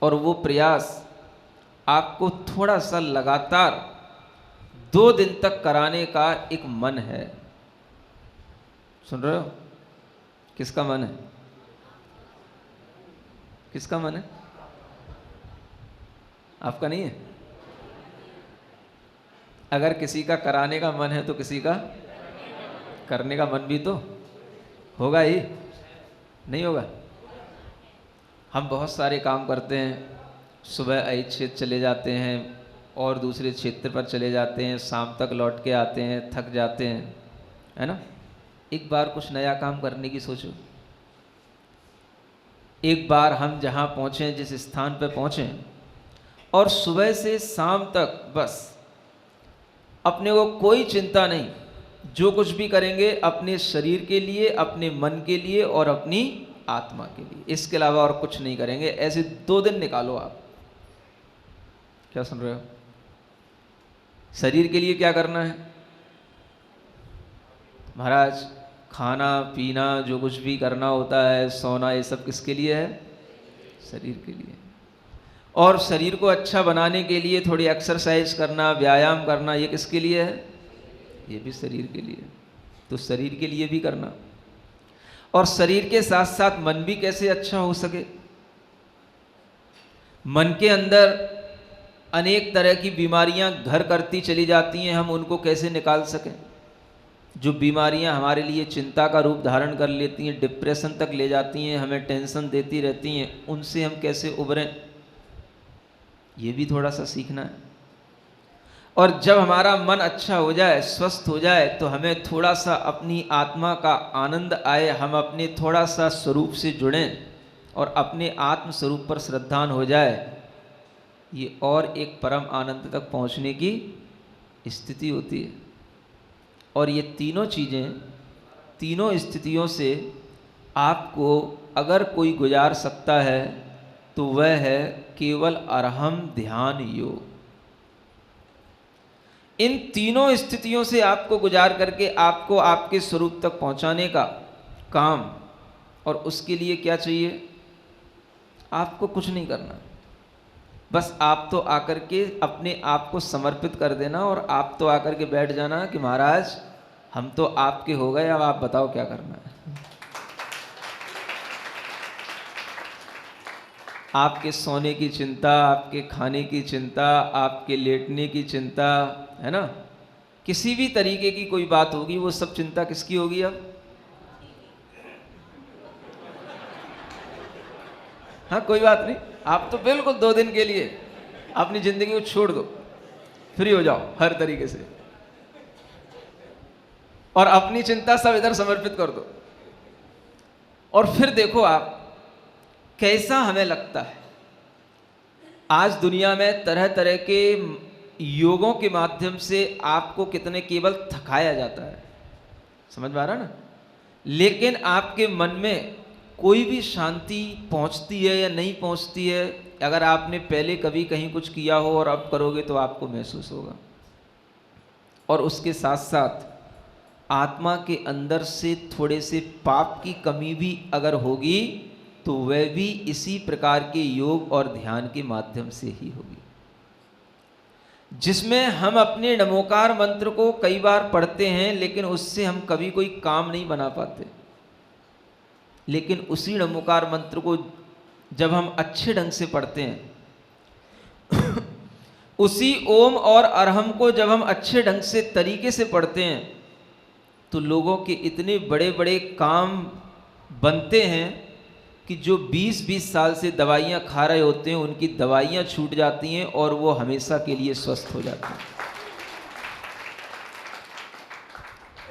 और वो प्रयास आपको थोड़ा सा लगातार 2 दिन तक कराने का एक मन है। सुन रहे हो? किसका मन है? किसका मन है? आपका नहीं है? अगर किसी का कराने का मन है तो किसी का करने का मन भी तो होगा ही, नहीं होगा? हम बहुत सारे काम करते हैं, सुबह एक क्षेत्र चले जाते हैं और दूसरे क्षेत्र पर चले जाते हैं, शाम तक लौट के आते हैं, थक जाते हैं, है ना? एक बार कुछ नया काम करने की सोचो। एक बार हम जहाँ पहुँचें, जिस स्थान पर पहुँचें, और सुबह से शाम तक बस अपने को कोई चिंता नहीं, जो कुछ भी करेंगे अपने शरीर के लिए, अपने मन के लिए और अपनी आत्मा के लिए, इसके अलावा और कुछ नहीं करेंगे। ऐसे 2 दिन निकालो आप। क्या सुन रहे हो? शरीर के लिए क्या करना है महाराज? खाना पीना जो कुछ भी करना होता है, सोना, ये सब किसके लिए है? शरीर के लिए। और शरीर को अच्छा बनाने के लिए थोड़ी एक्सरसाइज करना, व्यायाम करना, ये किसके लिए है? ये भी शरीर के लिए। तो शरीर के लिए भी करना, और शरीर के साथ साथ मन भी कैसे अच्छा हो सके। मन के अंदर अनेक तरह की बीमारियां घर करती चली जाती हैं, हम उनको कैसे निकाल सकें। जो बीमारियां हमारे लिए चिंता का रूप धारण कर लेती हैं, डिप्रेशन तक ले जाती हैं, हमें टेंशन देती रहती हैं, उनसे हम कैसे उबरें, ये भी थोड़ा सा सीखना है। और जब हमारा मन अच्छा हो जाए, स्वस्थ हो जाए, तो हमें थोड़ा सा अपनी आत्मा का आनंद आए, हम अपने थोड़ा सा स्वरूप से जुड़ें और अपने आत्म स्वरूप पर श्रद्धान हो जाए, ये और एक परम आनंद तक पहुंचने की स्थिति होती है। और ये तीनों चीज़ें, तीनों स्थितियों से आपको अगर कोई गुजार सकता है तो वह है केवल अरहम ध्यान योग। इन तीनों स्थितियों से आपको गुजार करके आपको आपके स्वरूप तक पहुंचाने का काम, और उसके लिए क्या चाहिए? आपको कुछ नहीं करना, बस आप तो आकर के अपने आप को समर्पित कर देना, और आप तो आकर के बैठ जाना कि महाराज हम तो आपके हो गए, अब आप बताओ क्या करना है। आपके सोने की चिंता, आपके खाने की चिंता, आपके लेटने की चिंता, है ना, किसी भी तरीके की कोई बात होगी, वो सब चिंता किसकी होगी अब? हाँ, कोई बात नहीं, आप तो बिल्कुल 2 दिन के लिए अपनी जिंदगी को छोड़ दो, फ्री हो जाओ हर तरीके से, और अपनी चिंता सब इधर समर्पित कर दो। और फिर देखो आप कैसा हमें लगता है। आज दुनिया में तरह तरह के योगों के माध्यम से आपको कितने केवल थकाया जाता है, समझ में आ रहा ना? लेकिन आपके मन में कोई भी शांति पहुंचती है या नहीं पहुंचती है, अगर आपने पहले कभी कहीं कुछ किया हो और अब करोगे तो आपको महसूस होगा। और उसके साथ साथ आत्मा के अंदर से थोड़े से पाप की कमी भी अगर होगी तो वह भी इसी प्रकार के योग और ध्यान के माध्यम से ही होगी, जिसमें हम अपने नमोकार मंत्र को कई बार पढ़ते हैं लेकिन उससे हम कभी कोई काम नहीं बना पाते। लेकिन उसी नमोकार मंत्र को जब हम अच्छे ढंग से पढ़ते हैं उसी ओम और अरहम को जब हम अच्छे ढंग से तरीके से पढ़ते हैं तो लोगों के इतने बड़े बड़े काम बनते हैं कि जो 20-20 साल से दवाइयाँ खा रहे होते हैं उनकी दवाइयाँ छूट जाती हैं और वो हमेशा के लिए स्वस्थ हो जाते हैं।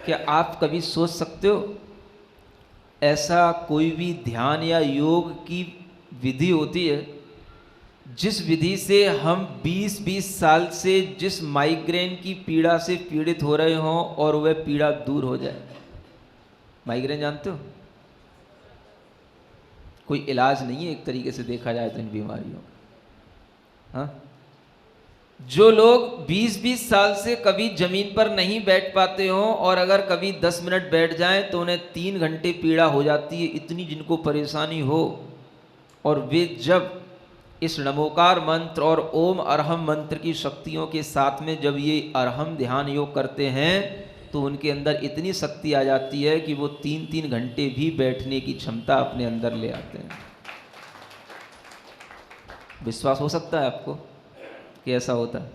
क्या आप कभी सोच सकते हो ऐसा कोई भी ध्यान या योग की विधि होती है जिस विधि से हम 20-20 साल से जिस माइग्रेन की पीड़ा से पीड़ित हो रहे हों और वह पीड़ा दूर हो जाए? माइग्रेन जानते हो? कोई इलाज नहीं है एक तरीके से देखा जाए तो इन बीमारियों का। हाँ, जो लोग 20-20 साल से कभी जमीन पर नहीं बैठ पाते हों और अगर कभी 10 मिनट बैठ जाएं तो उन्हें 3 घंटे पीड़ा हो जाती है, इतनी जिनको परेशानी हो, और वे जब इस नमोकार मंत्र और ओम अरहम मंत्र की शक्तियों के साथ में जब ये अरहम ध्यान योग करते हैं तो उनके अंदर इतनी शक्ति आ जाती है कि वो 3-3 घंटे भी बैठने की क्षमता अपने अंदर ले आते हैं। विश्वास हो सकता है आपको कि ऐसा होता है?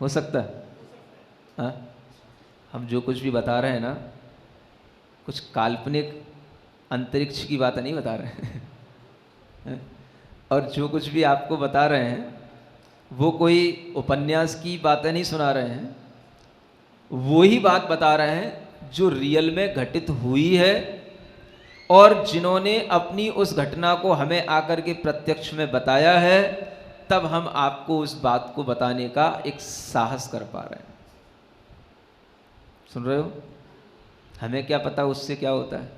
हो सकता है? हाँ, हम जो कुछ भी बता रहे हैं ना, कुछ काल्पनिक अंतरिक्ष की बात नहीं बता रहे हैं और जो कुछ भी आपको बता रहे हैं वो कोई उपन्यास की बातें नहीं सुना रहे हैं, वो ही बात बता रहे हैं जो रियल में घटित हुई है और जिन्होंने अपनी उस घटना को हमें आकर के प्रत्यक्ष में बताया है, तब हम आपको उस बात को बताने का एक साहस कर पा रहे हैं। सुन रहे हो? हमें क्या पता उससे क्या होता है?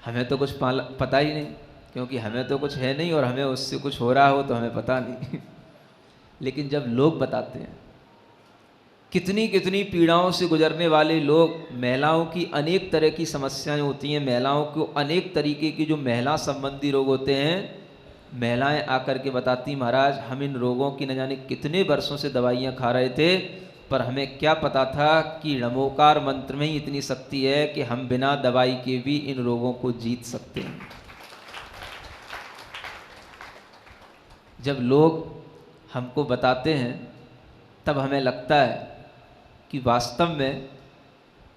हमें तो कुछ पता ही नहीं, क्योंकि हमें तो कुछ है नहीं और हमें उससे कुछ हो रहा हो तो हमें पता नहीं लेकिन जब लोग बताते हैं, कितनी कितनी पीड़ाओं से गुजरने वाले लोग, महिलाओं की अनेक तरह की समस्याएं होती हैं, महिलाओं को अनेक तरीके की जो महिला संबंधी रोग होते हैं, महिलाएं आकर के बताती, महाराज हम इन रोगों की न जाने कितने वर्षों से दवाइयाँ खा रहे थे, पर हमें क्या पता था कि नमोकार मंत्र में ही इतनी शक्ति है कि हम बिना दवाई के भी इन रोगों को जीत सकते हैं। जब लोग हमको बताते हैं तब हमें लगता है कि वास्तव में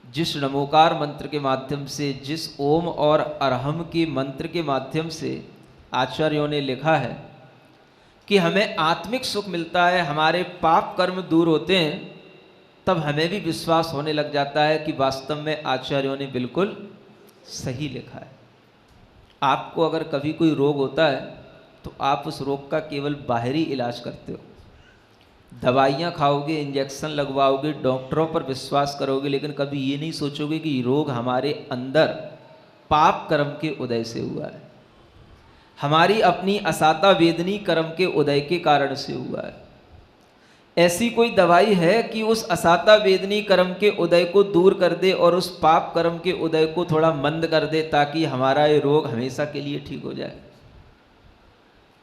जिस नमोकार मंत्र के माध्यम से, जिस ओम और अरहम के मंत्र के माध्यम से आचार्यों ने लिखा है कि हमें आत्मिक सुख मिलता है, हमारे पाप कर्म दूर होते हैं, तब हमें भी विश्वास होने लग जाता है कि वास्तव में आचार्यों ने बिल्कुल सही लिखा है। आपको अगर कभी कोई रोग होता है तो आप उस रोग का केवल बाहरी इलाज करते हो, दवाइयाँ खाओगे, इंजेक्शन लगवाओगे, डॉक्टरों पर विश्वास करोगे, लेकिन कभी ये नहीं सोचोगे कि रोग हमारे अंदर पाप कर्म के उदय से हुआ है, हमारी अपनी असाता वेदनी कर्म के उदय के कारण से हुआ है। ऐसी कोई दवाई है कि उस असाता वेदनी कर्म के उदय को दूर कर दे और उस पाप कर्म के उदय को थोड़ा मंद कर दे ताकि हमारा ये रोग हमेशा के लिए ठीक हो जाए?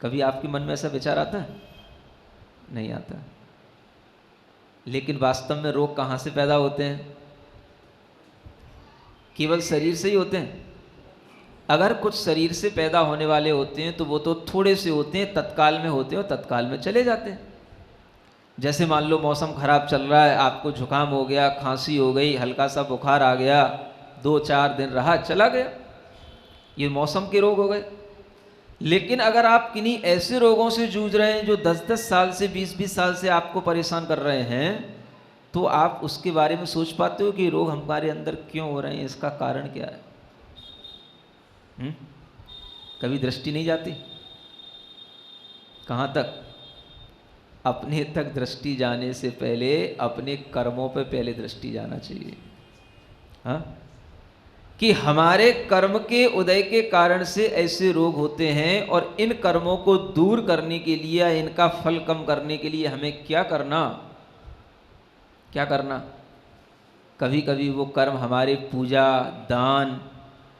कभी आपके मन में ऐसा विचार आता है? नहीं आता। लेकिन वास्तव में रोग कहाँ से पैदा होते हैं? केवल शरीर से ही होते हैं। अगर कुछ शरीर से पैदा होने वाले होते हैं तो वो तो थोड़े से होते हैं, तत्काल में होते हैं और तत्काल में चले जाते हैं। जैसे मान लो मौसम खराब चल रहा है, आपको जुकाम हो गया, खांसी हो गई, हल्का सा बुखार आ गया, 2-4 दिन रहा, चला गया, ये मौसम के रोग हो गए। लेकिन अगर आप किन्हीं ऐसे रोगों से जूझ रहे हैं जो 10-10 साल से, 20-20 साल से आपको परेशान कर रहे हैं, तो आप उसके बारे में सोच पाते हो कि रोग हमारे अंदर क्यों हो रहे हैं, इसका कारण क्या है? कभी दृष्टि नहीं जाती? कहाँ तक? अपने तक दृष्टि जाने से पहले अपने कर्मों पे पहले दृष्टि जाना चाहिए। हाँ, कि हमारे कर्म के उदय के कारण से ऐसे रोग होते हैं और इन कर्मों को दूर करने के लिए या इनका फल कम करने के लिए हमें क्या करना? क्या करना? कभी कभी वो कर्म हमारे पूजा, दान,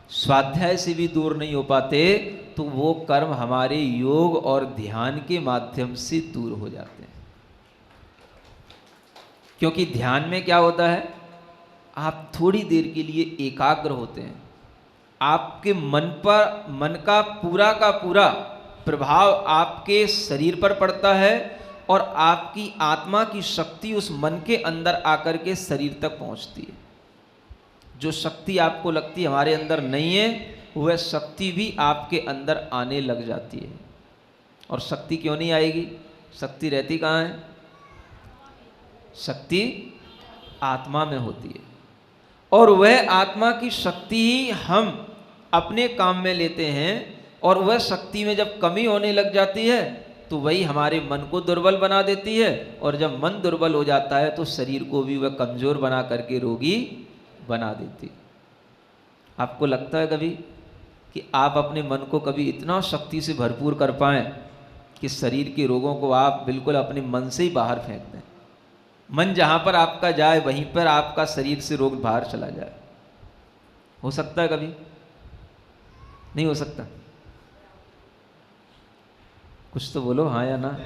स्वाध्याय से भी दूर नहीं हो पाते, तो वो कर्म हमारे योग और ध्यान के माध्यम से दूर हो जाते हैं। क्योंकि ध्यान में क्या होता है, आप थोड़ी देर के लिए एकाग्र होते हैं, आपके मन का पूरा प्रभाव आपके शरीर पर पड़ता है और आपकी आत्मा की शक्ति उस मन के अंदर आकर के शरीर तक पहुंचती है। जो शक्ति आपको लगती है हमारे अंदर नहीं है, वह शक्ति भी आपके अंदर आने लग जाती है। और शक्ति क्यों नहीं आएगी? शक्ति रहती कहाँ है? शक्ति आत्मा में होती है और वह आत्मा की शक्ति ही हम अपने काम में लेते हैं। और वह शक्ति में जब कमी होने लग जाती है तो वही हमारे मन को दुर्बल बना देती है, और जब मन दुर्बल हो जाता है तो शरीर को भी वह कमज़ोर बना करके रोगी बना देती। आपको लगता है कभी कि आप अपने मन को कभी इतना शक्ति से भरपूर कर पाएं कि शरीर के रोगों को आप बिल्कुल अपने मन से ही बाहर फेंक दें? मन जहाँ पर आपका जाए वहीं पर आपका शरीर से रोग बाहर चला जाए। हो सकता है कभी? नहीं हो सकता। कुछ तो बोलो, हाँ या ना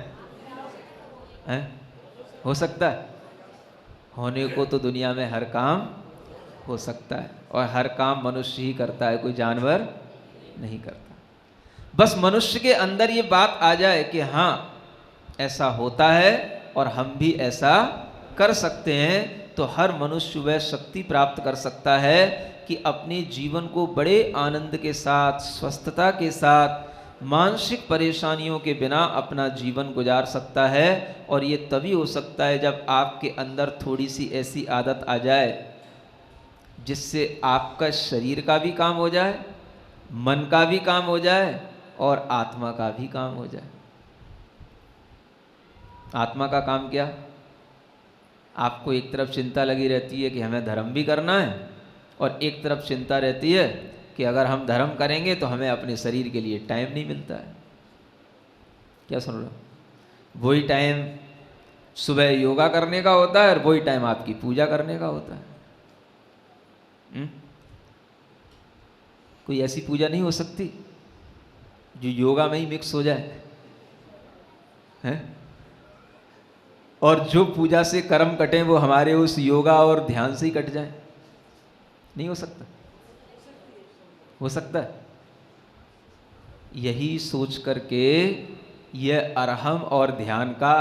है? हो सकता है? होने को तो दुनिया में हर काम हो सकता है, और हर काम मनुष्य ही करता है, कोई जानवर नहीं करता। बस मनुष्य के अंदर ये बात आ जाए कि हाँ ऐसा होता है और हम भी ऐसा कर सकते हैं, तो हर मनुष्य वह शक्ति प्राप्त कर सकता है कि अपने जीवन को बड़े आनंद के साथ, स्वस्थता के साथ, मानसिक परेशानियों के बिना अपना जीवन गुजार सकता है। और ये तभी हो सकता है जब आपके अंदर थोड़ी सी ऐसी आदत आ जाए जिससे आपका शरीर का भी काम हो जाए, मन का भी काम हो जाए और आत्मा का भी काम हो जाए। आत्मा का काम क्या? आपको एक तरफ चिंता लगी रहती है कि हमें धर्म भी करना है, और एक तरफ चिंता रहती है कि अगर हम धर्म करेंगे तो हमें अपने शरीर के लिए टाइम नहीं मिलता है। क्या सुन रहे हो? वही टाइम सुबह योगा करने का होता है और वही टाइम आपकी पूजा करने का होता है। कोई ऐसी पूजा नहीं हो सकती जो योगा में ही मिक्स हो जाए, हैं? और जो पूजा से कर्म कटें वो हमारे उस योगा और ध्यान से ही कट जाए? नहीं हो सकता। हो सकता है? यही सोच करके यह अरहम और ध्यान का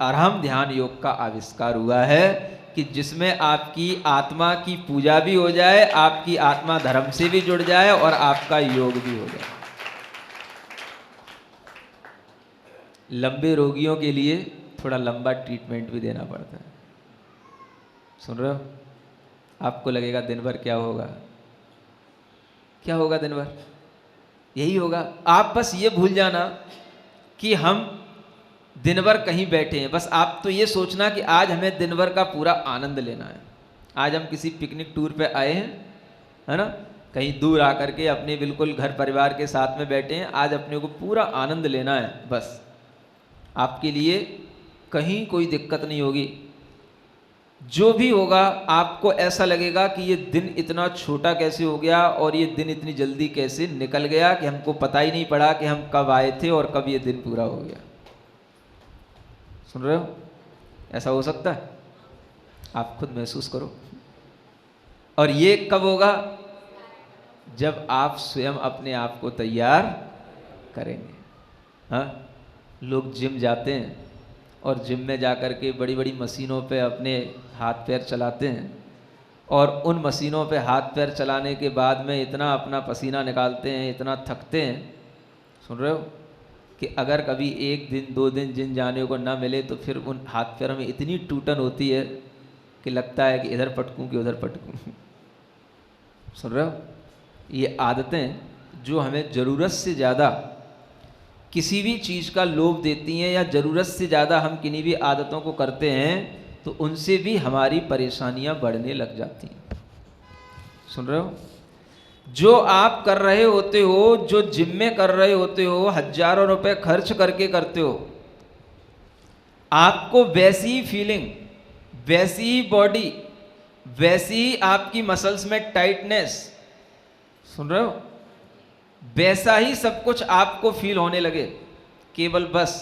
अरहम ध्यान योग का आविष्कार हुआ है कि जिसमें आपकी आत्मा की पूजा भी हो जाए, आपकी आत्मा धर्म से भी जुड़ जाए और आपका योग भी हो जाए। लंबे रोगियों के लिए थोड़ा लंबा ट्रीटमेंट भी देना पड़ता है। सुन रहे हो? आपको लगेगा दिन भर क्या होगा, क्या होगा दिन भर? यही होगा। आप बस ये भूल जाना कि हम दिन भर कहीं बैठे हैं। बस आप तो ये सोचना कि आज हमें दिन भर का पूरा आनंद लेना है। आज हम किसी पिकनिक टूर पे आए हैं, है ना, कहीं दूर आकर के अपने बिल्कुल घर परिवार के साथ में बैठे हैं। आज अपने को पूरा आनंद लेना है। बस आपके लिए कहीं कोई दिक्कत नहीं होगी। जो भी होगा आपको ऐसा लगेगा कि ये दिन इतना छोटा कैसे हो गया और ये दिन इतनी जल्दी कैसे निकल गया कि हमको पता ही नहीं पड़ा कि हम कब आए थे और कब ये दिन पूरा हो गया। सुन रहे हो? ऐसा हो सकता है? आप खुद महसूस करो। और ये कब होगा? जब आप स्वयं अपने आप को तैयार करेंगे। हाँ, लोग जिम जाते हैं और जिम में जाकर के बड़ी बड़ी मशीनों पे अपने हाथ पैर चलाते हैं, और उन मशीनों पे हाथ पैर चलाने के बाद में इतना अपना पसीना निकालते हैं, इतना थकते हैं, सुन रहे हो, कि अगर कभी एक दिन 2 दिन जिम जाने को ना मिले तो फिर उन हाथ पैरों में इतनी टूटन होती है कि लगता है कि इधर पटकूं कि उधर पटकूं। सुन रहे हो? ये आदतें जो हमें ज़रूरत से ज़्यादा किसी भी चीज़ का लोभ देती हैं, या ज़रूरत से ज़्यादा हम किन्हीं भी आदतों को करते हैं, तो उनसे भी हमारी परेशानियां बढ़ने लग जाती हैं। सुन रहे हो? जो आप कर रहे होते हो, जो जिम में कर रहे होते हो, हजारों रुपए खर्च करके करते हो, आपको वैसी ही फीलिंग, वैसी ही बॉडी, वैसी ही आपकी मसल्स में टाइटनेस, सुन रहे हो, वैसा ही सब कुछ आपको फील होने लगे। केवल बस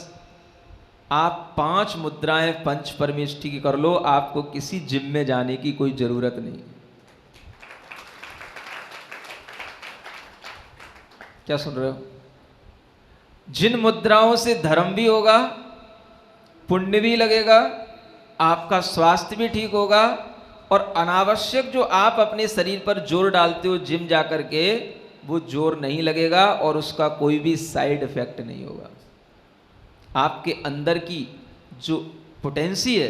आप 5 मुद्राएं पंच परमेष्ठी की कर लो, आपको किसी जिम में जाने की कोई जरूरत नहीं। क्या सुन रहे हो? जिन मुद्राओं से धर्म भी होगा, पुण्य भी लगेगा, आपका स्वास्थ्य भी ठीक होगा, और अनावश्यक जो आप अपने शरीर पर जोर डालते हो जिम जाकर के, वो जोर नहीं लगेगा और उसका कोई भी साइड इफेक्ट नहीं होगा। आपके अंदर की जो पोटेंसी है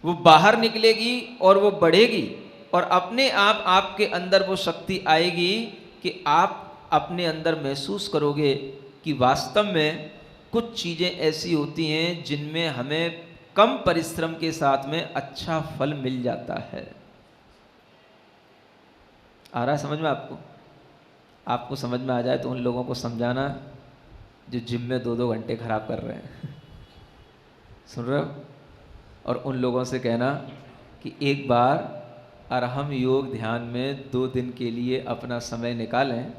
वो बाहर निकलेगी और वो बढ़ेगी, और अपने आप आपके अंदर वो शक्ति आएगी कि आप अपने अंदर महसूस करोगे कि वास्तव में कुछ चीज़ें ऐसी होती हैं जिनमें हमें कम परिश्रम के साथ में अच्छा फल मिल जाता है। आ रहा है समझ में आपको? आपको समझ में आ जाए तो उन लोगों को समझाना जो जिम में 2-2 घंटे खराब कर रहे हैं। सुन रहे हो? और उन लोगों से कहना कि एक बार अरहम योग ध्यान में 2 दिन के लिए अपना समय निकालें,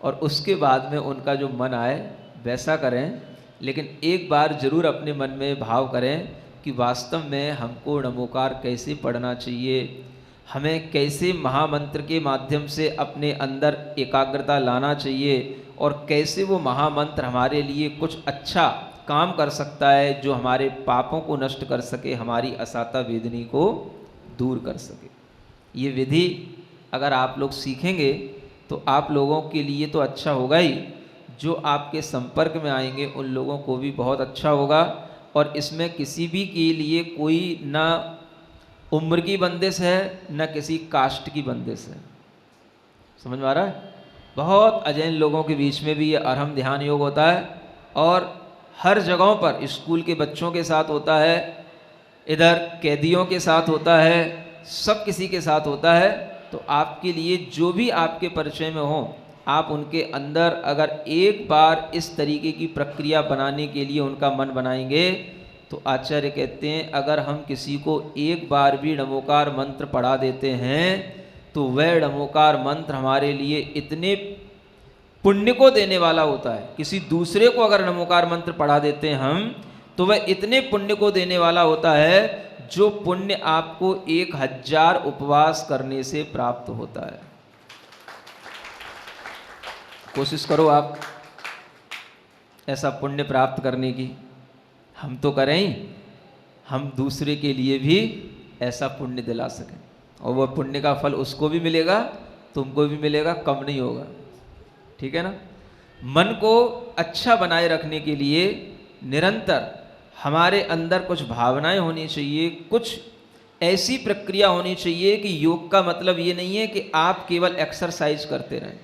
और उसके बाद में उनका जो मन आए वैसा करें, लेकिन एक बार जरूर अपने मन में भाव करें कि वास्तव में हमको नमोकार कैसे पढ़ना चाहिए, हमें कैसे महामंत्र के माध्यम से अपने अंदर एकाग्रता लाना चाहिए और कैसे वो महामंत्र हमारे लिए कुछ अच्छा काम कर सकता है जो हमारे पापों को नष्ट कर सके, हमारी असाता वेदनी को दूर कर सके। ये विधि अगर आप लोग सीखेंगे तो आप लोगों के लिए तो अच्छा होगा ही, जो आपके संपर्क में आएंगे उन लोगों को भी बहुत अच्छा होगा। और इसमें किसी भी के लिए कोई ना उम्र की बंदिश है न किसी कास्ट की बंदिश है। समझ में आ रहा है? बहुत अजैन लोगों के बीच में भी ये अरहम ध्यान योग होता है और हर जगहों पर स्कूल के बच्चों के साथ होता है, इधर कैदियों के साथ होता है, सब किसी के साथ होता है। तो आपके लिए जो भी आपके परिचय में हो, आप उनके अंदर अगर एक बार इस तरीके की प्रक्रिया बनाने के लिए उनका मन बनाएंगे तो आचार्य कहते हैं अगर हम किसी को एक बार भी नमोकार मंत्र पढ़ा देते हैं तो वह नमोकार मंत्र हमारे लिए इतने पुण्य को देने वाला होता है। किसी दूसरे को अगर नमोकार मंत्र पढ़ा देते हैं हम तो वह इतने पुण्य को देने वाला होता है जो पुण्य आपको 1000 उपवास करने से प्राप्त होता है। कोशिश करो आप ऐसा पुण्य प्राप्त करने की। हम तो करें ही, हम दूसरे के लिए भी ऐसा पुण्य दिला सकें और वह पुण्य का फल उसको भी मिलेगा, तुमको भी मिलेगा, कम नहीं होगा। ठीक है ना? मन को अच्छा बनाए रखने के लिए निरंतर हमारे अंदर कुछ भावनाएं होनी चाहिए, कुछ ऐसी प्रक्रिया होनी चाहिए कि योग का मतलब ये नहीं है कि आप केवल एक्सरसाइज करते रहें।